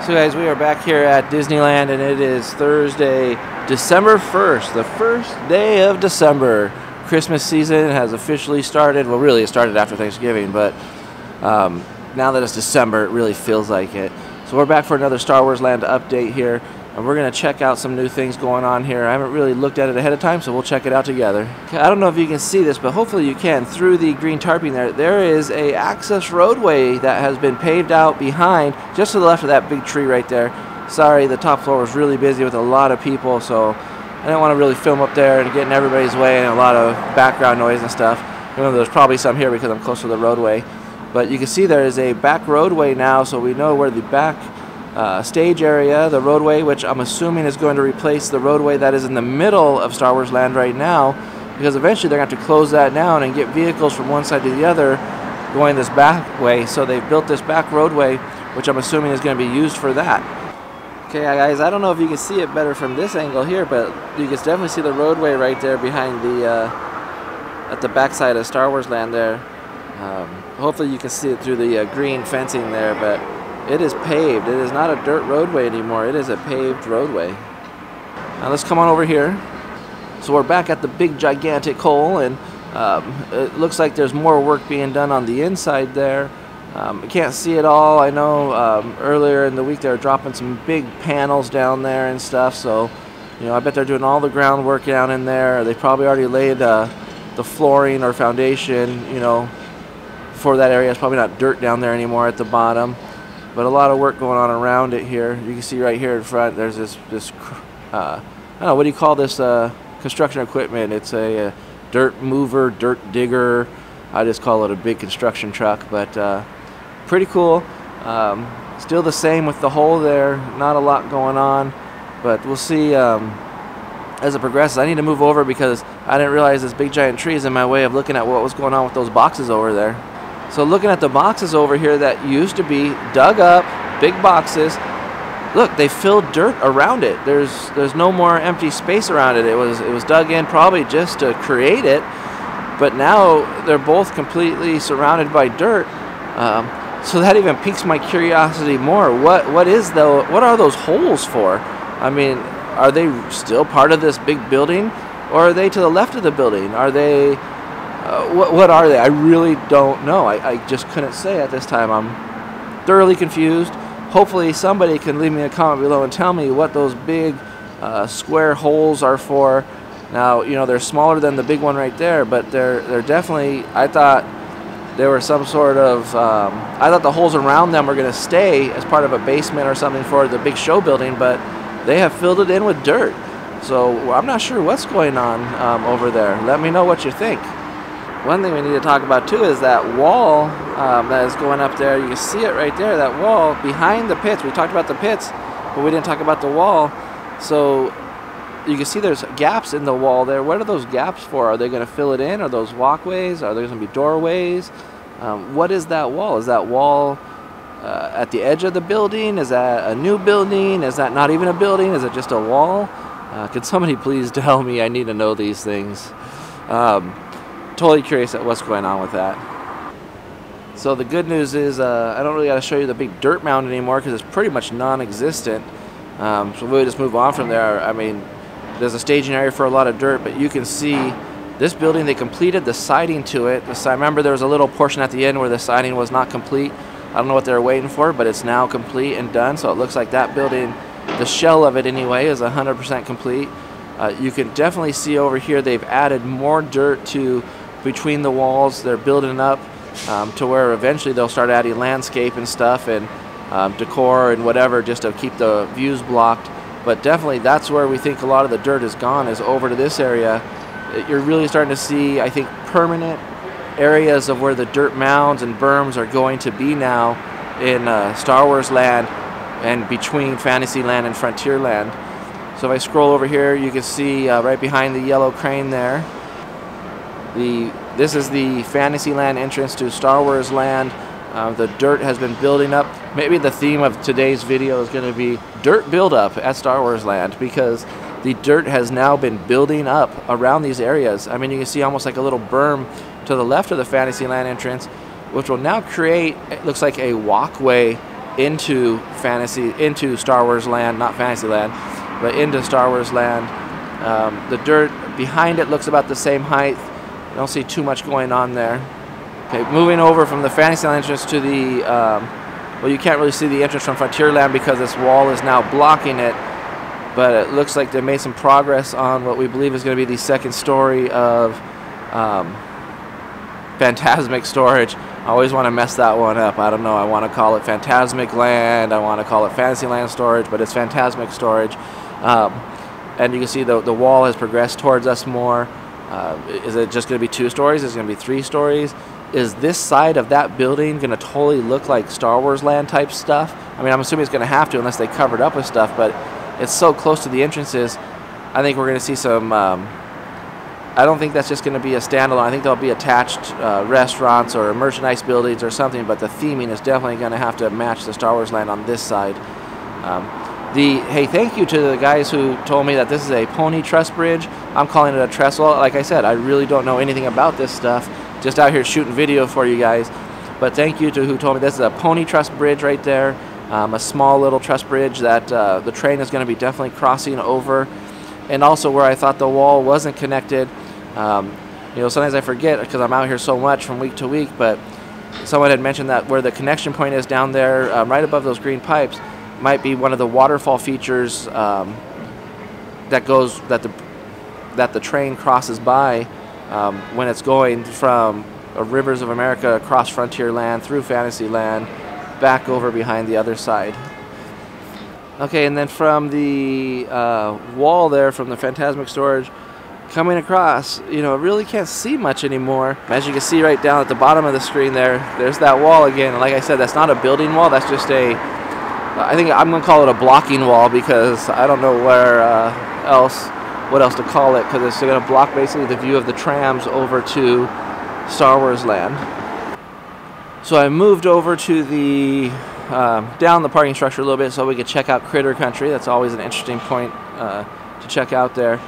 So guys, we are back here at Disneyland and it is Thursday, December 1st, the first day of December. Christmas season has officially started. Well, really it started after Thanksgiving, but now that it's December, it really feels like it. So we're back for another Star Wars Land update here, and we're going to check out some new things going on here. I haven't really looked at it ahead of time, so we'll check it out together. Okay, I don't know if you can see this, but hopefully you can. Through the green tarping there is a access roadway that has been paved out behind, just to the left of that big tree right there. Sorry, the top floor was really busy with a lot of people, so I didn't want to really film up there and get in everybody's way and a lot of background noise and stuff. You know, there's probably some here because I'm close to the roadway. But you can see there is a back roadway now, so we know where the back stage area, the roadway, which I'm assuming is going to replace the roadway that is in the middle of Star Wars Land right now, because eventually they're going to have to close that down and get vehicles from one side to the other going this back way. So they've built this back roadway, which I'm assuming is going to be used for that. Okay, guys, I don't know if you can see it better from this angle here, but you can definitely see the roadway right there behind the at the back side of Star Wars Land there. Hopefully you can see it through the green fencing there, but it is paved. It is not a dirt roadway anymore. It is a paved roadway. Now let's come on over here. So we're back at the big gigantic hole, and it looks like there's more work being done on the inside there. I can't see it all. I know earlier in the week they were dropping some big panels down there and stuff, so you know, I bet they're doing all the groundwork down in there. They probably already laid the flooring or foundation, you know, for that area. It's probably not dirt down there anymore at the bottom, but a lot of work going on around it here. You can see right here in front there's this I don't know, what do you call this construction equipment? It's a dirt mover, dirt digger. I just call it a big construction truck, but pretty cool. Still the same with the hole there, not a lot going on, but we'll see as it progresses. I need to move over because I didn't realize this big giant tree is in my way of looking at what was going on with those boxes over there. So looking at the boxes over here that used to be dug up, big boxes, look, they filled dirt around it. There's no more empty space around it. It was dug in probably just to create it, but now they're both completely surrounded by dirt. So that even piques my curiosity more. What are those holes for? I mean, are they still part of this big building, or are they to the left of the building? Are they what are they? I really don't know. I just couldn't say at this time. I'm thoroughly confused. Hopefully somebody can leave me a comment below and tell me what those big square holes are for. Now, you know, they're smaller than the big one right there, but they're definitely, I thought there were some sort of, I thought the holes around them were going to stay as part of a basement or something for the big show building, but they have filled it in with dirt. So I'm not sure what's going on over there. Let me know what you think. One thing we need to talk about too is that wall that is going up there. You can see it right there, that wall behind the pits. We talked about the pits, but we didn't talk about the wall. So you can see there's gaps in the wall there. What are those gaps for? Are they going to fill it in? Are those walkways? Are there going to be doorways? What is that wall? Is that wall at the edge of the building? Is that a new building? Is that not even a building? Is it just a wall? Could somebody please tell me? I need to know these things. Totally curious at what's going on with that. So the good news is I don't really got to show you the big dirt mound anymore because it's pretty much non-existent. So we'll just move on from there. I mean, there's a staging area for a lot of dirt, but you can see this building, they completed the siding to it. I remember there was a little portion at the end where the siding was not complete. I don't know what they were waiting for, but it's now complete and done. So it looks like that building, the shell of it anyway, is 100% complete. You can definitely see over here they've added more dirt to between the walls. They're building up to where eventually they'll start adding landscape and stuff and decor and whatever just to keep the views blocked. But definitely that's where we think a lot of the dirt is gone, is over to this area. You're really starting to see, I think, permanent areas of where the dirt mounds and berms are going to be now in Star Wars Land and between Fantasyland and Frontierland. So if I scroll over here, you can see right behind the yellow crane there, this is the Fantasyland entrance to Star Wars Land. The dirt has been building up. Maybe the theme of today's video is going to be dirt buildup at Star Wars Land, because the dirt has now been building up around these areas. I mean, you can see almost like a little berm to the left of the Fantasyland entrance, which will now create, it looks like, a walkway into Star Wars land, not Fantasyland, but into Star Wars land. The dirt behind it looks about the same height. I don't see too much going on there. Okay, moving over from the Fantasyland entrance to the, well, you can't really see the entrance from Frontierland because this wall is now blocking it, but it looks like they made some progress on what we believe is going to be the second story of Fantasmic Storage. I always want to mess that one up. I don't know. I want to call it Fantasmic Land. I want to call it Fantasyland Storage, but it's Fantasmic Storage. And you can see the wall has progressed towards us more. Is it just going to be 2 stories? Is it going to be 3 stories? Is this side of that building going to totally look like Star Wars Land type stuff? I mean, I'm assuming it's going to have to unless they cover it up with stuff, but it's so close to the entrances. I think we're going to see some... I don't think that's just going to be a standalone. I think there'll be attached restaurants or merchandise buildings or something, but the theming is definitely going to have to match the Star Wars Land on this side. Hey, thank you to the guys who told me that this is a pony truss bridge. I'm calling it a trestle. Like I said, I really don't know anything about this stuff. Just out here shooting video for you guys. But thank you to who told me this is a pony truss bridge right there. A small little truss bridge that the train is going to be definitely crossing over. And also where I thought the wall wasn't connected. You know, sometimes I forget because I'm out here so much from week to week, but someone had mentioned that where the connection point is down there, right above those green pipes, might be one of the waterfall features that the train crosses by when it's going from Rivers of America across Frontierland through Fantasyland back over behind the other side. Okay, and then from the wall there from the Fantasmic Storage coming across, you know, really can't see much anymore. As you can see right down at the bottom of the screen there's that wall again. And like I said, that's not a building wall, that's just I think I'm going to call it a blocking wall because I don't know what else to call it, because it's going to block basically the view of the trams over to Star Wars Land. So I moved over to the down the parking structure a little bit so we could check out Critter Country. That's always an interesting point to check out there.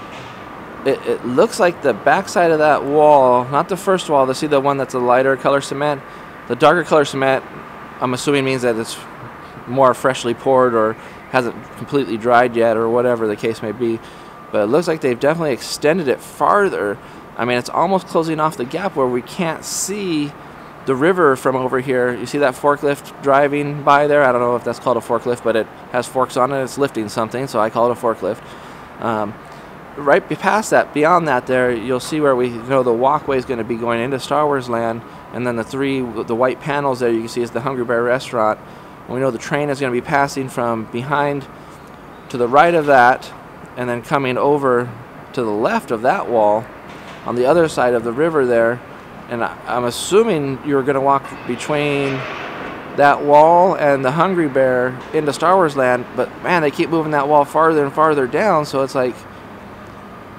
It looks like the backside of that wall, not the first wall, see the one that's a lighter color cement. The darker color cement, I'm assuming means that it's more freshly poured or hasn't completely dried yet or whatever the case may be. But it looks like they've definitely extended it farther. I mean, it's almost closing off the gap where we can't see the river from over here. You see that forklift driving by there? I don't know if that's called a forklift, but it has forks on it. It's lifting something, so I call it a forklift. Right past that, beyond that there, you'll see where we know the walkway is going to be going into Star Wars Land, and then the white panels there you can see is the Hungry Bear restaurant. And we know the train is going to be passing from behind to the right of that, and then coming over to the left of that wall on the other side of the river there. And I'm assuming you're going to walk between that wall and the Hungry Bear into Star Wars Land, but man, they keep moving that wall farther and farther down, so it's like,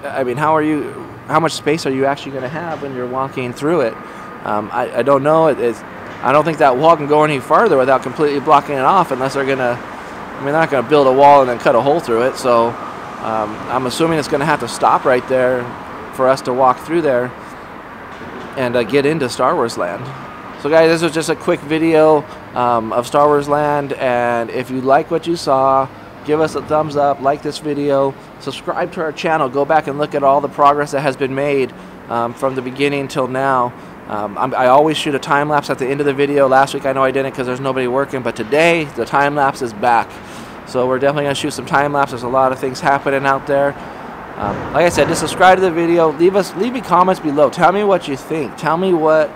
I mean, how much space are you actually going to have when you're walking through it? I don't know. I don't think that wall can go any farther without completely blocking it off, unless they're going to, I mean, they're not going to build a wall and then cut a hole through it, so I'm assuming it's going to have to stop right there for us to walk through there and get into Star Wars Land. So guys, this was just a quick video of Star Wars Land, and if you like what you saw, give us a thumbs up, like this video, subscribe to our channel, go back and look at all the progress that has been made from the beginning till now. I always shoot a time lapse at the end of the video. Last week I know I didn't because there's nobody working, but today the time lapse is back. So we're definitely going to shoot some time lapse. There's a lot of things happening out there. Like I said, just subscribe to the video. Leave me comments below. Tell me what you think. Tell me what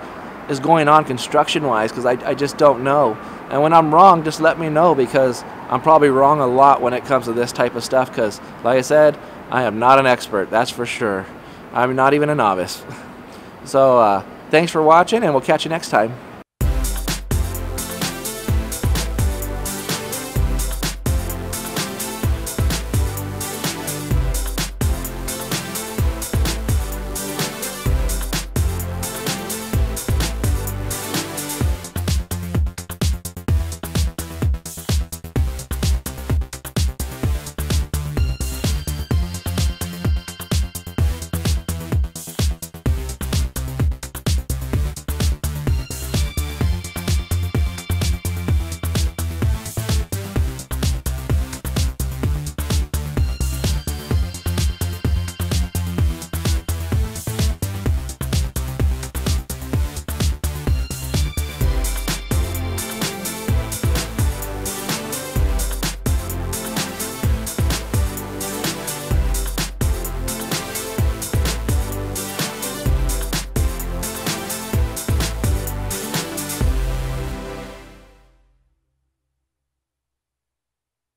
is going on construction-wise, because I just don't know. And when I'm wrong, just let me know, because I'm probably wrong a lot when it comes to this type of stuff, because, like I said, I am not an expert, that's for sure. I'm not even a novice. So, thanks for watching, and we'll catch you next time.